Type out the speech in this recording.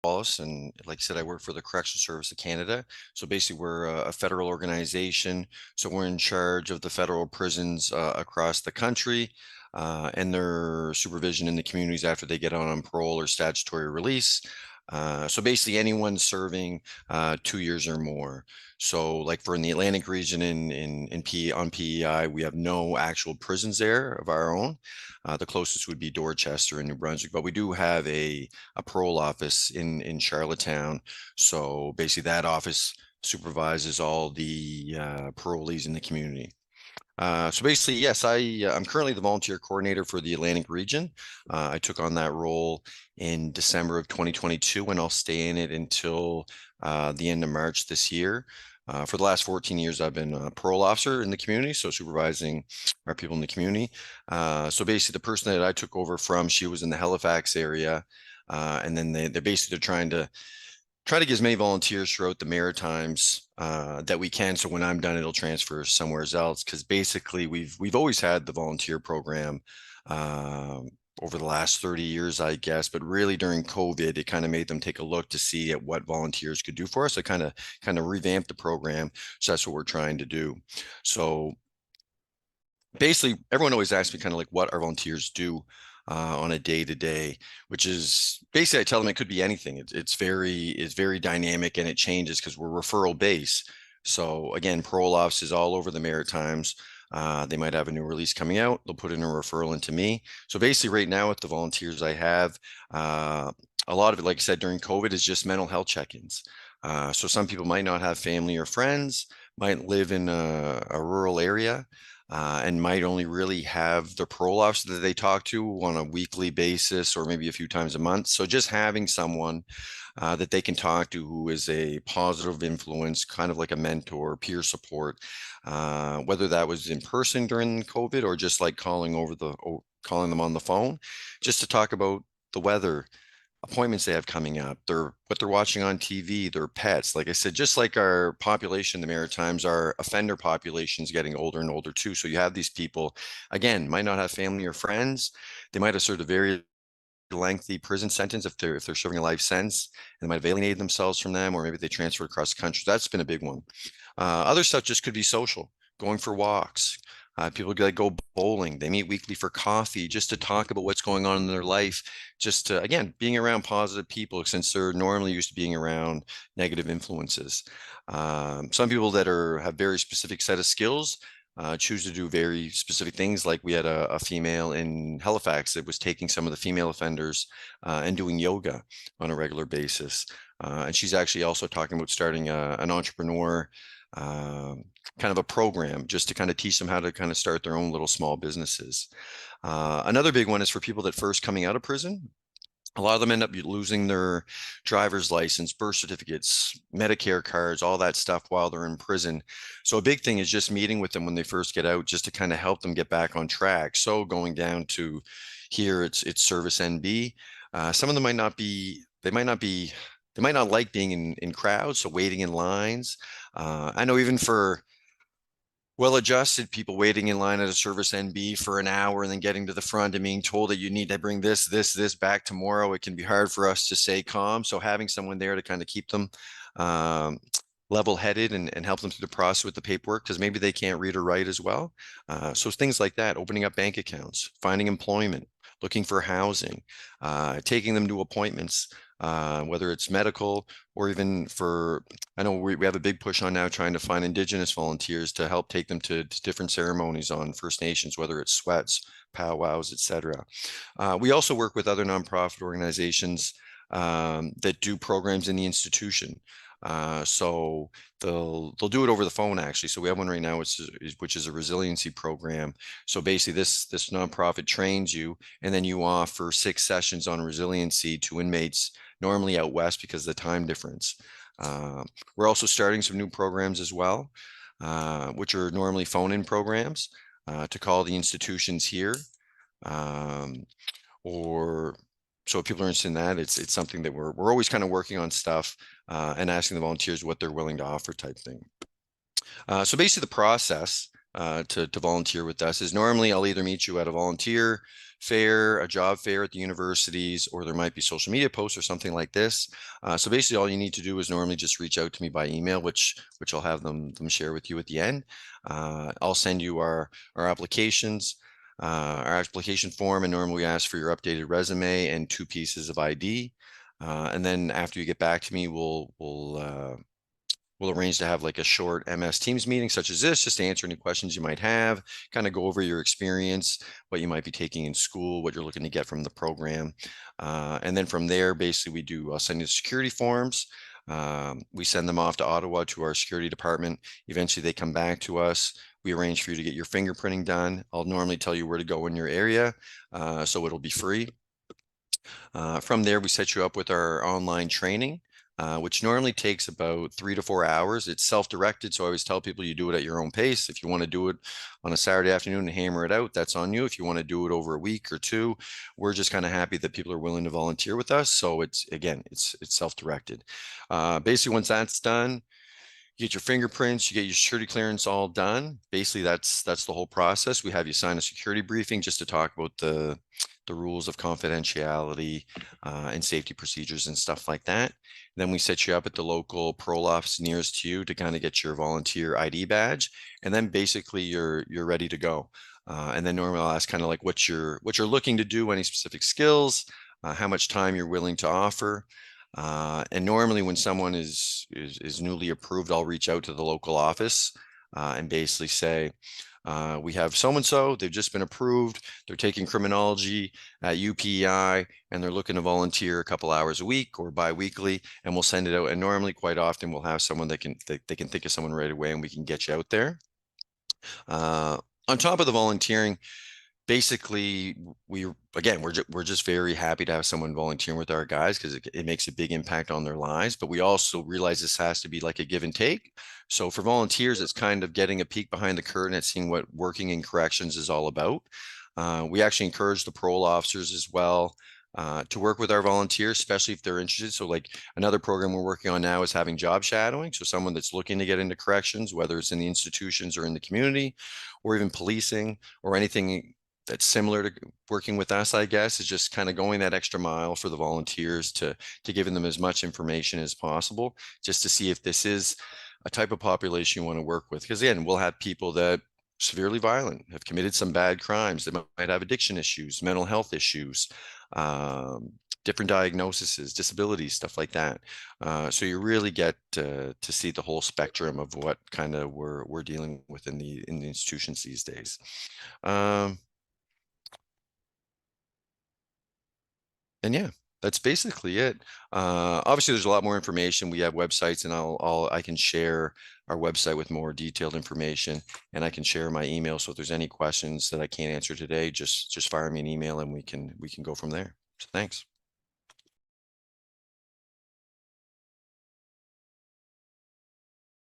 Wallace, and like I said, I work for the Correctional Service of Canada. So basically, we're a federal organization. So we're in charge of the federal prisons across the country and their supervision in the communities after they get out on parole or statutory release. So basically, anyone serving 2 years or more. So, like for in the Atlantic region in P on PEI, we have no actual prisons there of our own. The closest would be Dorchester in New Brunswick, but we do have a parole office in Charlottetown. So basically, that office supervises all the parolees in the community. So basically, yes, I'm currently the volunteer coordinator for the Atlantic region. I took on that role in December of 2022, and I'll stay in it until the end of March this year. For the last 14 years, I've been a parole officer in the community, so supervising our people in the community. So basically, the person that I took over from, she was in the Halifax area, and then they're basically trying to try to get as many volunteers throughout the Maritimes that we can. So when I'm done, it'll transfer somewhere else. Because basically, we've always had the volunteer program uh, over the last 30 years, I guess. But really, during COVID, it kind of made them take a look to see at what volunteers could do for us. So kind of revamped the program. So that's what we're trying to do. So basically, everyone always asks me kind of like what our volunteers do on a day to day, which is basically I tell them it could be anything. It's very dynamic and it changes because we're referral based. So again, parole offices all over the Maritimes. They might have a new release coming out. They'll put in a referral into me. So basically, right now with the volunteers I have, a lot of it, like I said, during COVID, is just mental health check-ins. So some people might not have family or friends, might live in a rural area, and might only really have the parole officer that they talk to on a weekly basis or maybe a few times a month. So just having someone that they can talk to who is a positive influence, kind of like a mentor, peer support, whether that was in person during COVID or just like calling them on the phone, just to talk about the weather, appointments they have coming up, what they're watching on TV, their pets. Like I said, just like our population, the Maritimes, our offender population is getting older and older too. So you have these people, again, might not have family or friends. They might have served a very lengthy prison sentence if they're serving a life sentence, and they might have alienated themselves from them, or maybe they transferred across the country. That's been a big one. Other stuff just could be social, going for walks. People that go bowling, they meet weekly for coffee just to talk about what's going on in their life. Just to, again, being around positive people since they're normally used to being around negative influences. Some people that have very specific set of skills choose to do very specific things. Like we had a female in Halifax that was taking some of the female offenders and doing yoga on a regular basis. And she's actually also talking about starting an entrepreneur kind of a program just to kind of teach them how to kind of start their own little small businesses. Another big one is for people that first coming out of prison. A lot of them end up losing their driver's license, birth certificates, Medicare cards, all that stuff while they're in prison. So a big thing is just meeting with them when they first get out, just to kind of help them get back on track. So going down to here, it's Service NB. Some of them might not be, they might not like being in crowds, so waiting in lines. I know even for well-adjusted people waiting in line at a Service NB for an hour and then getting to the front and being told that you need to bring this back tomorrow, it can be hard for us to stay calm. So having someone there to kind of keep them level-headed and help them through the process with the paperwork, because maybe they can't read or write as well. So things like that, opening up bank accounts, finding employment, looking for housing, taking them to appointments, whether it's medical or even for, I know we have a big push on now trying to find Indigenous volunteers to help take them to different ceremonies on First Nations, whether it's sweats, powwows, etc. We also work with other nonprofit organizations that do programs in the institution. So they'll do it over the phone actually. So we have one right now, which is a resiliency program. So basically, this nonprofit trains you, and then you offer 6 sessions on resiliency to inmates normally out west because of the time difference. We're also starting some new programs as well, which are normally phone-in programs to call the institutions here. Or so if people are interested in that, it's something that we're always kind of working on stuff and asking the volunteers what they're willing to offer type thing. So basically the process to volunteer with us is normally I'll either meet you at a volunteer fair, a job fair at the universities, or there might be social media posts or something like this. So basically all you need to do is normally just reach out to me by email, which I'll have them share with you at the end. I'll send you our applications, our application form, and normally we ask for your updated resume and 2 pieces of ID. And then after you get back to me, we'll arrange to have like a short MS Teams meeting such as this, just to answer any questions you might have, kind of go over your experience, what you might be taking in school, what you're looking to get from the program. And then from there, basically I'll send you the security forms. We send them off to Ottawa to our security department. Eventually they come back to us. We arrange for you to get your fingerprinting done. I'll normally tell you where to go in your area, so it'll be free. From there, we set you up with our online training, which normally takes about 3 to 4 hours. It's self-directed, so I always tell people you do it at your own pace. If you want to do it on a Saturday afternoon and hammer it out, that's on you. If you want to do it over a week or two, we're just kind of happy that people are willing to volunteer with us. So it's self-directed. Basically, once that's done, you get your fingerprints, you get your security clearance all done. Basically, that's the whole process. We have you sign a security briefing just to talk about the rules of confidentiality and safety procedures and stuff like that. Then we set you up at the local parole office nearest to you to kind of get your volunteer ID badge, and then basically you're ready to go. And then normally I'll ask kind of like what you're looking to do, any specific skills, how much time you're willing to offer. And normally when someone is newly approved, I'll reach out to the local office and basically say, we have so-and-so, they've just been approved, they're taking criminology at UPEI, and they're looking to volunteer a couple hours a week or bi-weekly, and we'll send it out. And normally quite often we'll have someone that they can think of someone right away and we can get you out there. On top of the volunteering, basically we're just very happy to have someone volunteering with our guys because it makes a big impact on their lives, but we also realize this has to be like a give and take. So for volunteers, it's kind of getting a peek behind the curtain at seeing what working in corrections is all about. We actually encourage the parole officers as well to work with our volunteers, especially if they're interested. So like another program we're working on now is having job shadowing. So someone that's looking to get into corrections, whether it's in the institutions or in the community or even policing or anything that's similar to working with us, I guess, is just kind of going that extra mile for the volunteers to giving them as much information as possible, just to see if this is a type of population you want to work with. Because again, we'll have people that severely violent, have committed some bad crimes, they might have addiction issues, mental health issues, different diagnoses, disabilities, stuff like that. So you really get to see the whole spectrum of what kind of we're dealing with in the institutions these days. And yeah, that's basically it. Obviously, there's a lot more information. We have websites, and I can share our website with more detailed information, and I can share my email. So if there's any questions that I can't answer today, just fire me an email, and we can go from there. So thanks.